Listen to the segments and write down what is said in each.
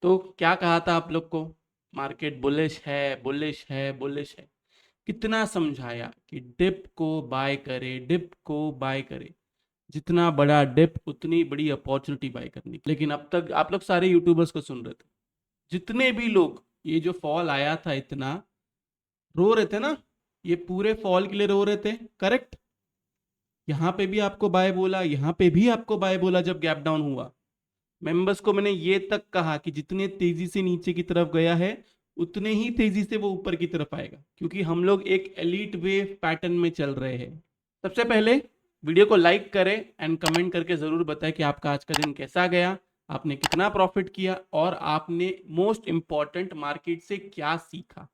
तो क्या कहा था आप लोग को? मार्केट बुलिश है, बुलिश है, बुलिश है। कितना समझाया कि डिप को बाय करे, डिप को बाय करे। जितना बड़ा डिप उतनी बड़ी अपॉर्चुनिटी बाय करने की। लेकिन अब तक आप लोग सारे यूट्यूबर्स को सुन रहे थे, जितने भी लोग ये जो फॉल आया था इतना रो रहे थे ना, ये पूरे फॉल के लिए रो रहे थे। करेक्ट। यहाँ पे भी आपको बाय बोला, यहाँ पे भी आपको बाय बोला जब गैप डाउन हुआ। मेंबर्स को मैंने ये तक कहा कि जितने तेजी से नीचे की तरफ गया है उतने ही तेजी से वो ऊपर की तरफ आएगा, क्योंकि हम लोग एक एलीट वेव पैटर्न में चल रहे हैं। सबसे पहले वीडियो को लाइक करें एंड कमेंट करके जरूर बताएं कि आपका आज का दिन कैसा गया, आपने कितना प्रॉफिट किया और आपने मोस्ट इंपॉर्टेंट मार्केट से क्या सीखा।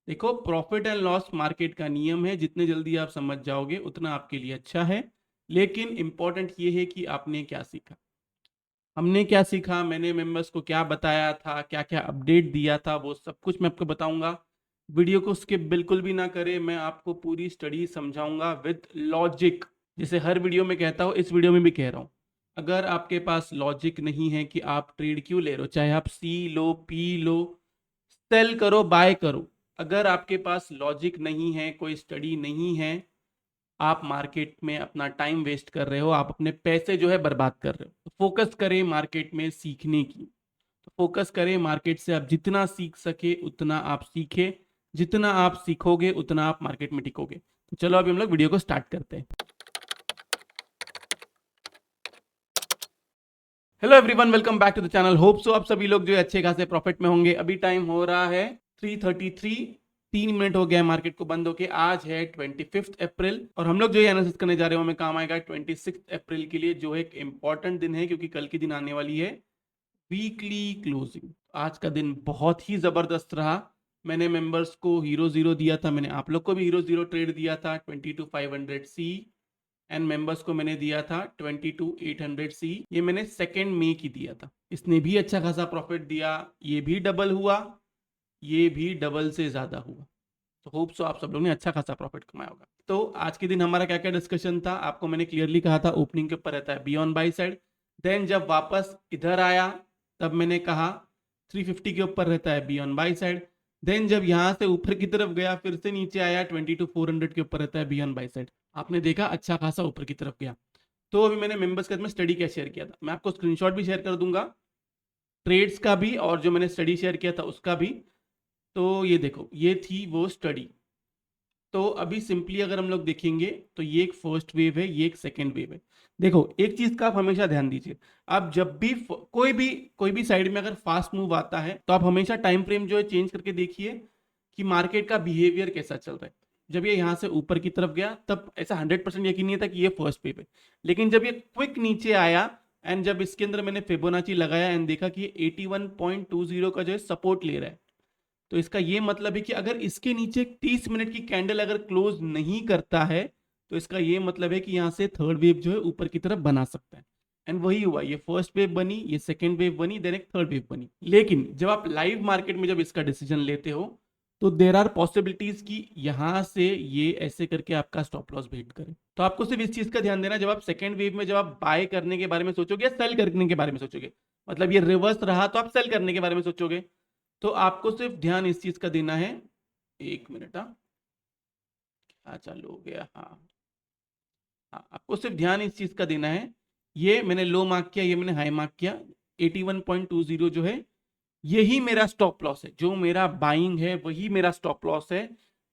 देखो, प्रॉफिट एंड लॉस मार्केट का नियम है, जितने जल्दी आप समझ जाओगे उतना आपके लिए अच्छा है। लेकिन इंपॉर्टेंट ये है कि आपने क्या सीखा। हमने क्या सीखा, मैंने मेंबर्स को क्या बताया था, क्या क्या अपडेट दिया था, वो सब कुछ मैं आपको बताऊंगा। वीडियो को स्किप बिल्कुल भी ना करें, मैं आपको पूरी स्टडी समझाऊंगा विद लॉजिक। जैसे हर वीडियो में कहता हूँ, इस वीडियो में भी कह रहा हूँ। अगर आपके पास लॉजिक नहीं है कि आप ट्रेड क्यों ले रहे हो, चाहे आप सी लो, पी लो, सेल करो, बाय करो, अगर आपके पास लॉजिक नहीं है, कोई स्टडी नहीं है, आप मार्केट में अपना टाइम वेस्ट कर रहे हो, आप अपने पैसे जो है बर्बाद कर रहे हो। तो फोकस करें मार्केट में सीखने की। तो फोकस करें मार्केट से, आप जितना सीख सके उतना आप सीखे। जितना आप सीखोगे उतना आप मार्केट में टिकोगे। तो चलो अभी हम लोग वीडियो को स्टार्ट करते हैं। Hello everyone, welcome back to the channel. Hope so आप सभी लोग जो है अच्छे खासे प्रॉफिट में होंगे। अभी टाइम हो रहा है 3:33, 3 मिनट हो गया मार्केट को बंद होके। आज है 25 अप्रैल और हम लोग जो है एनालिसिस करने जा रहे हो, हमें काम आएगा 26 अप्रैल के लिए, जो एक इंपॉर्टेंट दिन है क्योंकि कल के दिन आने वाली है वीकली क्लोजिंग। आज का दिन बहुत ही जबरदस्त रहा। मैंने मेंबर्स को हीरो जीरो दिया था, मैंने आप लोग को भी हीरो जीरो ट्रेड दिया था 22,500 सी, एंड मेंबर्स को मैंने दिया था 22,800 सी। ये मैंने 2 मई की दिया था। इसने भी अच्छा खासा प्रॉफिट दिया, ये भी डबल हुआ, ये भी डबल से ज्यादा हुआ। तो होप सो आप सब लोग ने अच्छा खासा प्रॉफिट कमाया होगा। तो आज के दिन हमारा क्या क्या डिस्कशन था, आपको मैंने क्लियरली कहा था ओपनिंग के ऊपर रहता है be on buy side. Then जब वापस इधर आया तब मैंने कहा 350 के ऊपर रहता है be on buy side. Then जब यहां से ऊपर की तरफ गया, फिर से नीचे आया 22,400 के ऊपर रहता है बी ऑन बाई साइड। आपने देखा अच्छा खासा ऊपर की तरफ गया। तो अभी मैंने मेंबर्स के साथ में स्टडी क्या शेयर किया था, मैं आपको स्क्रीनशॉट भी शेयर कर दूंगा, ट्रेड्स का भी और जो मैंने स्टडी शेयर किया था उसका भी। तो ये देखो, ये थी वो स्टडी। तो अभी सिंपली अगर हम लोग देखेंगे तो ये एक फर्स्ट वेव है, ये एक सेकेंड वेव है। देखो, एक चीज का आप हमेशा ध्यान दीजिए, आप जब भी कोई भी साइड में अगर फास्ट मूव आता है तो आप हमेशा टाइम फ्रेम जो है चेंज करके देखिए कि मार्केट का बिहेवियर कैसा चल रहा है। जब ये यहाँ से ऊपर की तरफ गया तब ऐसा 100% यकीन नहीं था कि ये फर्स्ट वेव है। लेकिन जब ये क्विक नीचे आया एंड जब इसके अंदर मैंने फिबोनाची लगाया एंड देखा कि ये 81.20 का जो है सपोर्ट ले रहा है, तो इसका ये मतलब है कि अगर इसके नीचे 30 मिनट की कैंडल अगर क्लोज नहीं करता है तो इसका ये मतलब है कि यहां से थर्ड वेव जो है ऊपर की तरफ बना सकता है। एंड वही हुआ, ये फर्स्ट वेव बनी, ये सेकेंड वेव बनी, देन एक थर्ड वेव बनी। लेकिन जब आप लाइव मार्केट में जब इसका डिसीजन लेते हो तो देर आर पॉसिबिलिटीज कि यहां से ये ऐसे करके आपका स्टॉप लॉस भेंट करे। तो आपको सिर्फ इस चीज का ध्यान देना, जब आप सेकेंड वेव में जब आप बाय करने के बारे में सोचोगे या सेल करने के बारे में सोचोगे, मतलब ये रिवर्स रहा तो आप सेल करने के बारे में सोचोगे, तो आपको सिर्फ ध्यान इस चीज का देना है। 1 मिनट, हाँ क्या चालू हो गया, हाँ हाँ, आपको सिर्फ ध्यान इस चीज का देना है। ये मैंने लो मार्क किया, ये मैंने हाई मार्क किया, 81.20 जो है यही मेरा स्टॉप लॉस है। जो मेरा बाइंग है वही मेरा स्टॉप लॉस है,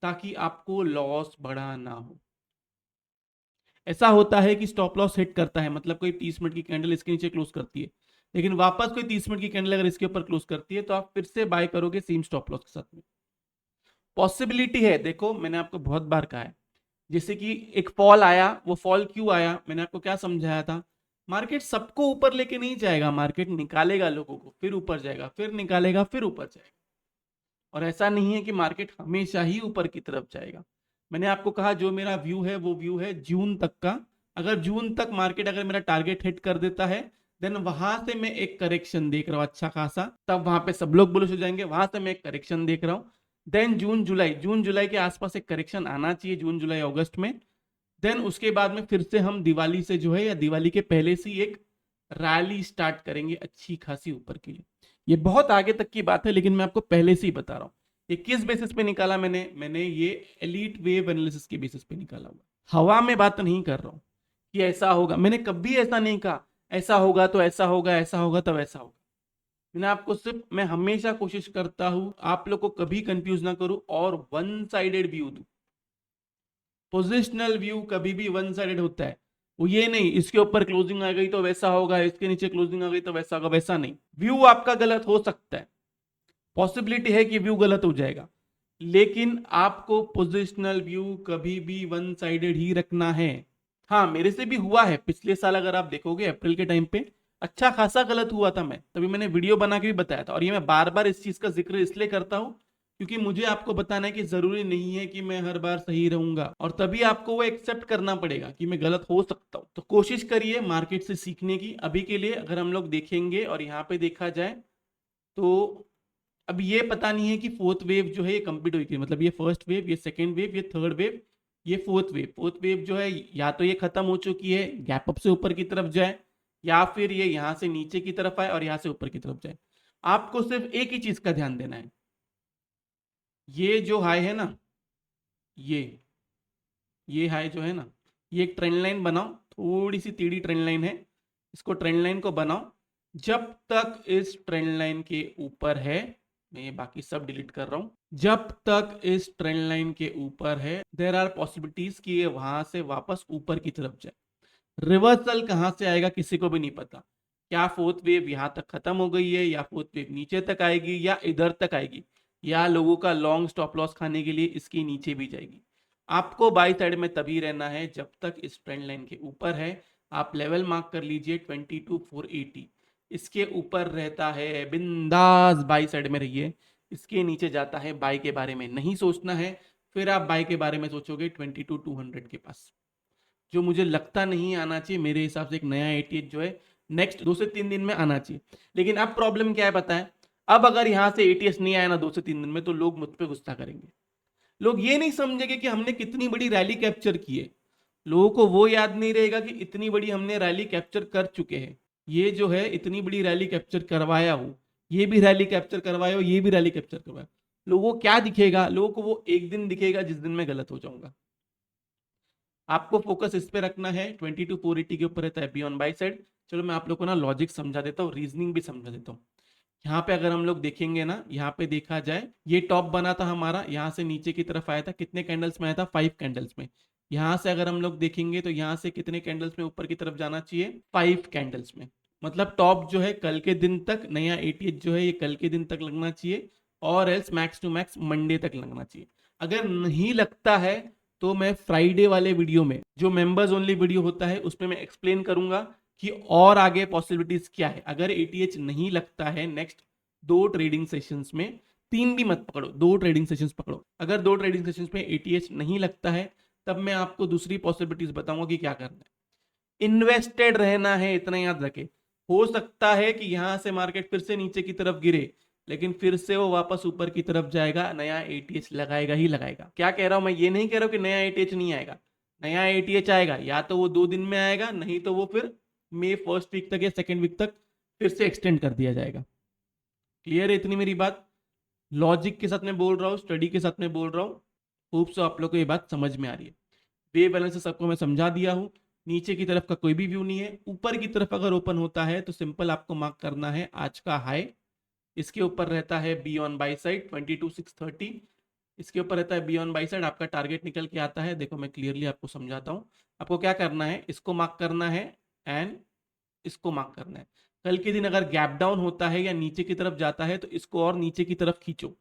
ताकि आपको लॉस बड़ा ना हो। ऐसा होता है कि स्टॉप लॉस हिट करता है, मतलब कोई 30 मिनट की कैंडल इसके नीचे क्लोज करती है, लेकिन वापस कोई 30 मिनट की कैंडल अगर इसके ऊपर क्लोज करती है तो आप फिर से बाय करोगे सेम स्टॉप लॉस के साथ में। पॉसिबिलिटी है, देखो मैंने आपको बहुत बार कहा है, जैसे कि एक फॉल आया, वो फॉल क्यों आया, मैंने आपको क्या समझाया था। मार्केट सबको ऊपर लेके नहीं जाएगा, मार्केट निकालेगा लोगों को, फिर ऊपर जाएगा, फिर निकालेगा, फिर ऊपर जाएगा। और ऐसा नहीं है कि मार्केट हमेशा ही ऊपर की तरफ जाएगा। मैंने आपको कहा जो मेरा व्यू है वो व्यू है जून तक का। अगर जून तक मार्केट अगर मेरा टारगेट हिट कर देता है, देन वहां से मैं एक करेक्शन देख रहा हूं अच्छा खासा, तब वहां पे सब लोग बुलिश हो जाएंगे, वहां से मैं एक करेक्शन देख रहा हूं। देन जून जुलाई के आसपास एक करेक्शन आना चाहिए, जून जुलाई अगस्त में। देन उसके बाद में फिर से हम दिवाली से जो है या दिवाली के पहले से एक रैली स्टार्ट करेंगे अच्छी खासी ऊपर के लिए। ये बहुत आगे तक की बात है, लेकिन मैं आपको पहले से ही बता रहा हूं। ये किस बेसिस पे निकाला मैंने ये एलीट वेव एनालिसिस के बेसिस पे निकाला हुआ। हवा में बात नहीं कर रहा हूं कि ऐसा होगा, मैंने कभी ऐसा नहीं कहा ऐसा होगा तो ऐसा होगा, ऐसा होगा तब ऐसा होगा। मैंने आपको सिर्फ, मैं हमेशा कोशिश करता हूं आप लोग को कभी कंफ्यूज ना करूं और वन साइडेड व्यू दूं। पोजिशनल व्यू कभी भी वन साइडेड होता है, वो ये नहीं इसके ऊपर क्लोजिंग आ गई तो वैसा होगा, इसके नीचे क्लोजिंग आ गई तो वैसा होगा, वैसा नहीं। व्यू आपका गलत हो सकता है, पॉसिबिलिटी है कि व्यू गलत हो जाएगा, लेकिन आपको पोजिशनल व्यू कभी भी वन साइडेड ही रखना है। हाँ, मेरे से भी हुआ है पिछले साल, अगर आप देखोगे अप्रैल के टाइम पे अच्छा खासा गलत हुआ था, मैं तभी मैंने वीडियो बना के भी बताया था। और ये मैं बार बार इस चीज का जिक्र इसलिए करता हूं क्योंकि मुझे आपको बताना है कि जरूरी नहीं है कि मैं हर बार सही रहूंगा, और तभी आपको वो एक्सेप्ट करना पड़ेगा कि मैं गलत हो सकता हूं। तो कोशिश करिए मार्केट से सीखने की। अभी के लिए अगर हम लोग देखेंगे और यहाँ पे देखा जाए तो अब ये पता नहीं है कि फोर्थ वेव जो है ये कंप्लीट हुई, मतलब ये फर्स्ट वेव, ये सेकेंड वेव, ये थर्ड वेव, ये फोर्थ वेव जो है या तो ये खत्म हो चुकी है, गैप अप से ऊपर की तरफ जाए, या फिर ये यहां से नीचे की तरफ आए और यहां से ऊपर की तरफ जाए। आपको सिर्फ एक ही चीज का ध्यान देना है, ये जो हाई है ना, ये हाई जो है ना, ये एक ट्रेंड लाइन बनाओ, थोड़ी सी टेढ़ी ट्रेंड लाइन है, इसको ट्रेंड लाइन को बनाओ। जब तक इस ट्रेंड लाइन के ऊपर है, मैं ये बाकी सब डिलीट कर रहा हूं, जब तक इस ट्रेंड लाइन के ऊपर है देयर आर पॉसिबिलिटीज कि ये वहां से वापस ऊपर की तरफ जाए। रिवर्सल कहां से आएगा किसी को भी नहीं पता, क्या फोर्थ वेव यहां तक खत्म हो गई है, या फोर्थ वेव नीचे तक आएगी, या इधर तक आएगी, या लोगों का लॉन्ग स्टॉप लॉस खाने के लिए इसके नीचे भी जाएगी। आपको बाई साइड में तभी रहना है जब तक इस ट्रेंड लाइन के ऊपर है। आप लेवल मार्क कर लीजिए 22,480, इसके ऊपर रहता है बिंदास बाई साइड में रहिए, इसके नीचे जाता है बाई के बारे में नहीं सोचना है, फिर आप बाई के बारे में सोचोगे 22,200 के पास, जो मुझे लगता नहीं आना चाहिए। मेरे हिसाब से एक नया एटीएच जो है नेक्स्ट 2 से 3 दिन में आना चाहिए। लेकिन अब प्रॉब्लम क्या है पता है, अब अगर यहां से एटीएस नहीं आया ना 2 से 3 दिन में, तो लोग मुझ पर गुस्सा करेंगे। लोग ये नहीं समझेंगे कि हमने कितनी बड़ी रैली कैप्चर की है, लोगों को वो याद नहीं रहेगा कि इतनी बड़ी हमने रैली कैप्चर कर चुके हैं। ये जो है इतनी बड़ी रैली कैप्चर करवाया हो, ये भी रैली कैप्चर करवाया हो, ये भी रैली कैप्चर करवाया, लोगों को क्या दिखेगा, लोगों को वो एक दिन दिखेगा जिस दिन मैं गलत हो जाऊंगा। आपको फोकस इस पे रखना है, 22,480 के ऊपर रहता है बियॉन्ड बाई साइड। चलो मैं आप लोग को ना लॉजिक समझा देता हूँ, रीजनिंग भी समझा देता हूँ। यहाँ पे अगर हम लोग देखेंगे ना, यहाँ पे देखा जाए ये टॉप बना था हमारा, यहाँ से नीचे की तरफ आया था, कितने कैंडल्स में आया था, 5 कैंडल्स में। यहाँ से अगर हम लोग देखेंगे तो यहाँ से कितने कैंडल्स में ऊपर की तरफ जाना चाहिए, 5 कैंडल्स में। मतलब टॉप जो है कल के दिन तक, नया एटीएच जो है ये कल के दिन तक लगना चाहिए, और else max to max Monday तक लगना चाहिए। अगर नहीं लगता है तो मैं फ्राइडे वाले वीडियो में, जो मेंबर्स ओनली वीडियो होता है, उसमें मैं एक्सप्लेन करूंगा कि और आगे पॉसिबिलिटीज क्या है। अगर एटीएच नहीं लगता है नेक्स्ट 2 ट्रेडिंग सेशंस में, 3 भी मत पकड़ो, 2 ट्रेडिंग सेशंस पकड़ो, अगर 2 ट्रेडिंग सेशंस में एटीएच नहीं लगता है तब मैं आपको दूसरी पॉसिबिलिटीज बताऊंगा कि क्या करना है। इन्वेस्टेड रहना है, इतना याद रखे। हो सकता है कि यहां से मार्केट फिर से नीचे की तरफ गिरे, लेकिन फिर से वो वापस ऊपर की तरफ जाएगा, नया एटीएच लगाएगा ही लगाएगा। क्या कह रहा हूं मैं, ये नहीं कह रहा हूं कि नया एटीएच नहीं आएगा, नया एटीएच आएगा, या तो वो 2 दिन में आएगा, नहीं तो वो फिर मई फर्स्ट वीक तक या सेकेंड वीक तक फिर से एक्सटेंड कर दिया जाएगा। क्लियर है इतनी मेरी बात? लॉजिक के साथ में बोल रहा हूँ, स्टडी के साथ में बोल रहा हूँ। होप सो आप लोग को ये बात समझ में आ रही है। वेव बैलेंस सबको मैं समझा दिया हूँ। नीचे की तरफ का कोई भी व्यू नहीं है, ऊपर की तरफ अगर ओपन होता है तो सिंपल आपको मार्क करना है आज का हाई, इसके ऊपर रहता है बी ऑन बाई साइड 22,630, इसके ऊपर रहता है बी ऑन बाई साइड, आपका टारगेट निकल के आता है। देखो मैं क्लियरली आपको समझाता हूँ, आपको क्या करना है, इसको मार्क करना है एंड इसको मार्क करना है। कल के दिन अगर गैप डाउन होता है या नीचे की तरफ जाता है तो इसको और नीचे की तरफ खींचो।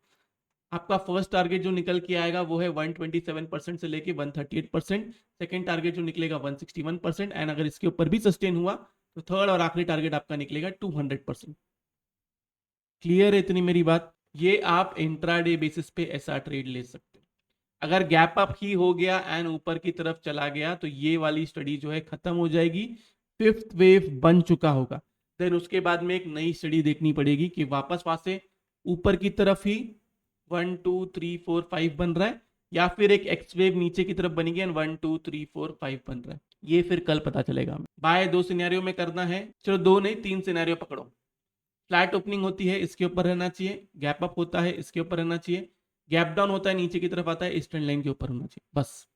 आपका फर्स्ट टारगेट जो निकल के आएगा वो है 127% से लेके 138%, सेकंड टारगेट जो निकलेगा 161%, एंड अगर इसके ऊपर भी सस्टेन हुआ तो थर्ड और आखिरी टारगेट आपका निकलेगा 200%। क्लियर है इतनी मेरी बात? ये आप इंट्राडे बेसिस पे ऐसा ट्रेड ले सकते हैं। अगर गैप अप ही हो गया एंड ऊपर की तरफ चला गया तो ये वाली स्टडी जो है खत्म हो जाएगी, फिफ्थ वेव बन चुका होगा। देन उसके बाद में एक नई स्टडी देखनी पड़ेगी कि वापस वहां से ऊपर की तरफ ही 1 2 3 4 5 बन रहा है, या फिर एक एक्स वेव नीचे की तरफ बनेगी एंड 1 2 3 4 5 बन रहा है। ये फिर कल पता चलेगा हमें। बाय 2 सिनेरियो में करना है, चलो 2 नहीं 3 सिनेरियो पकड़ो। फ्लैट ओपनिंग होती है इसके ऊपर रहना चाहिए, गैप अप होता है इसके ऊपर रहना चाहिए, गैप डाउन होता है नीचे की तरफ आता है, इस ट्रेंड लाइन के ऊपर होना चाहिए। बस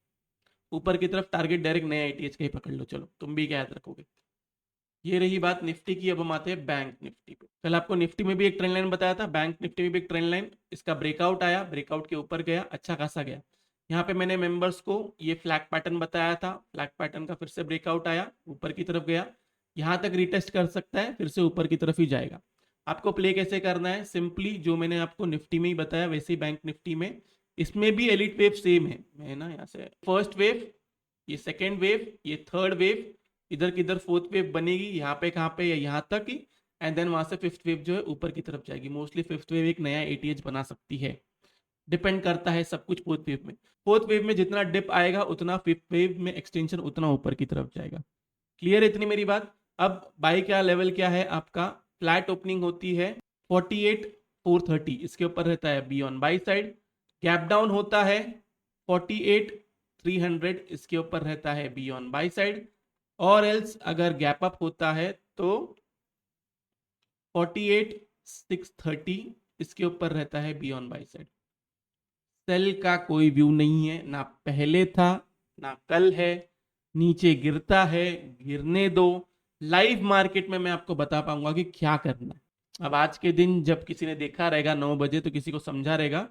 ऊपर की तरफ टारगेट डायरेक्ट नया एटीएच का ही पकड़ लो। चलो तुम भी क्या याद रखोगे। ये रही बात निफ्टी की। अब हम आते हैं बैंक निफ्टी पे। कल आपको निफ्टी में भी एक ट्रेंड लाइन बताया था, बैंक निफ्टी में भी एक ट्रेंड लाइन, इसका ब्रेकआउट आया, ब्रेकआउट के ऊपर गया, अच्छा खासा गया। यहाँ पे मैंने मेंबर्स को ये फ्लैग पैटर्न बताया था, फ्लैग पैटर्न का फिर से ब्रेकआउट आया, ऊपर की तरफ गया, यहाँ तक रिटेस्ट कर सकता है, फिर से ऊपर की तरफ ही जाएगा। आपको प्ले कैसे करना है, सिंपली जो मैंने आपको निफ्टी में ही बताया वैसे ही बैंक निफ्टी में, इसमें भी एलिट वेव सेम है। मैं ना यहाँ से फर्स्ट वेव, ये सेकेंड वेव, ये थर्ड वेव, इधर किधर फोर्थ वेव बनेगी, यहाँ पे कहाँ पे, यहाँ तक ही, एंड देन वहां से फिफ्थ वेव जो है ऊपर की तरफ जाएगी। मोस्टली फिफ्थ वेव एक नया एटीएच बना सकती है, डिपेंड करता है सब कुछ फोर्थ वेव में। फोर्थ वेव में जितना डिप आएगा उतना फिफ्थ वेव में एक्सटेंशन उतना ऊपर की तरफ जाएगा। क्लियर है इतनी मेरी बात। अब बाई का लेवल क्या है आपका, फ्लैट ओपनिंग होती है 48,430, इसके ऊपर रहता है be on buy side. Gap down होता है 48,300, इसके ऊपर रहता है बी ऑन बाई साइड। और एल्स अगर गैप अप होता है तो 48,630, इसके ऊपर रहता है be on buy side. Sell का कोई व्यू नहीं है, ना पहले था ना कल है, नीचे गिरता है, गिरने दो। लाइव मार्केट में मैं आपको बता पाऊंगा कि क्या करना है। अब आज के दिन जब किसी ने देखा रहेगा 9 बजे तो किसी को समझा रहेगा,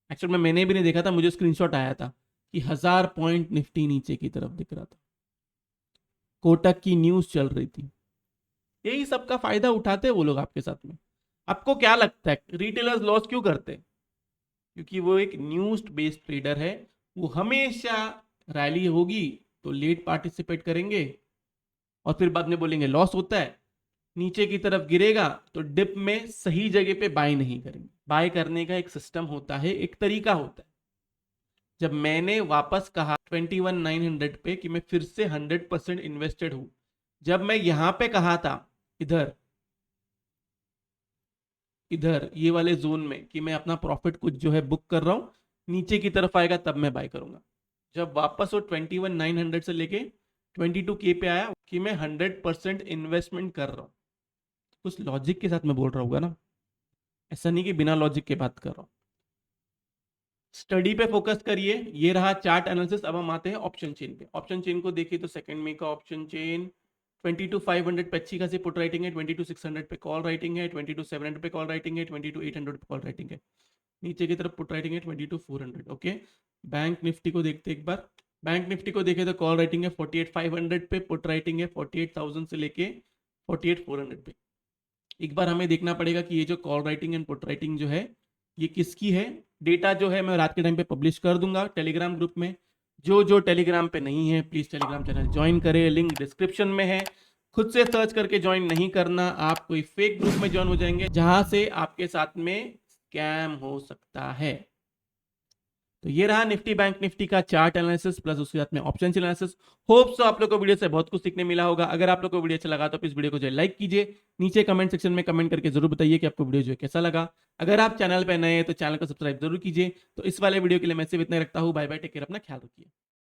एक्चुअल में मैंने भी नहीं देखा था, मुझे स्क्रीनशॉट आया था कि 1000 पॉइंट निफ्टी नीचे की तरफ दिख रहा था, कोटक की न्यूज चल रही थी। यही सबका फायदा उठाते वो लोग आपके साथ में। आपको क्या लगता है रिटेलर्स लॉस क्यों करते हैं? क्योंकि वो एक न्यूज बेस्ड ट्रेडर है, वो हमेशा रैली होगी तो लेट पार्टिसिपेट करेंगे और फिर बाद में बोलेंगे लॉस होता है, नीचे की तरफ गिरेगा तो डिप में सही जगह पे बाय नहीं करेंगे। बाय करने का एक सिस्टम होता है, एक तरीका होता है। जब मैंने वापस कहा 21,900 पे कि मैं फिर से 100% इन्वेस्टेड हूं, जब मैं यहां पे कहा था इधर इधर ये वाले जोन में कि मैं अपना प्रॉफिट कुछ जो है बुक कर रहा हूं, नीचे की तरफ आएगा तब मैं बाय करूंगा। जब वापस वो 21,900 से लेके 22K पे आया कि मैं 100% इन्वेस्टमेंट कर रहा हूं, कुछ लॉजिक के साथ मैं बोल रहा हूँ ना, ऐसा नहीं कि बिना लॉजिक के बात कर रहा हूं। स्टडी पे फोकस करिए। ये रहा चार्ट एनालिसिस। अब हम आते हैं ऑप्शन चेन पे। ऑप्शन चेन को देखिए तो सेकंड में का ऑप्शन चेन 22,500 पे अच्छी खासी पुट राइटिंग है, 22,600 पे कॉल राइटिंग है, 22,700 पे कॉल राइटिंग है, 22,800 पे कॉल राइटिंग है, नीचे की तरफ पुट राइटिंग है 22,400। ओके, बैंक निफ्टी को देखते एक बार। बैंक निफ्टी को देखे तो कॉल राइटिंग है 48,500 पे, पुट राइटिंग है 48,000 से लेके 48,400 पे। एक बार हमें देखना पड़ेगा कि ये जो call writing and put writing जो है ये किसकी है। डेटा जो है मैं रात के टाइम पे पब्लिश कर दूंगा टेलीग्राम ग्रुप में। जो जो टेलीग्राम पे नहीं है प्लीज टेलीग्राम चैनल ज्वाइन करें, लिंक डिस्क्रिप्शन में है। खुद से सर्च करके ज्वाइन नहीं करना, आप कोई फेक ग्रुप में ज्वाइन हो जाएंगे जहां से आपके साथ में स्कैम हो सकता है। तो ये रहा निफ्टी बैंक निफ्टी का चार्ट एनालिसिस प्लस उसके साथ में ऑप्शन एनालिसिस। होप सो आप लोग को वीडियो से बहुत कुछ सीखने मिला होगा। अगर आप लोग को वीडियो अच्छा लगा तो इस वीडियो को जो लाइक कीजिए, नीचे कमेंट सेक्शन में कमेंट करके जरूर बताइए कि आपको वीडियो जो है कैसा लगा। अगर आप चैनल पे नए हैं तो चैनल को सब्सक्राइब जरूर कीजिए। तो इस वाले वीडियो के लिए मैं सिर्फ इतना ही रखता हूँ। बाय बाय, टेक केयर, अपना ख्याल रखिए।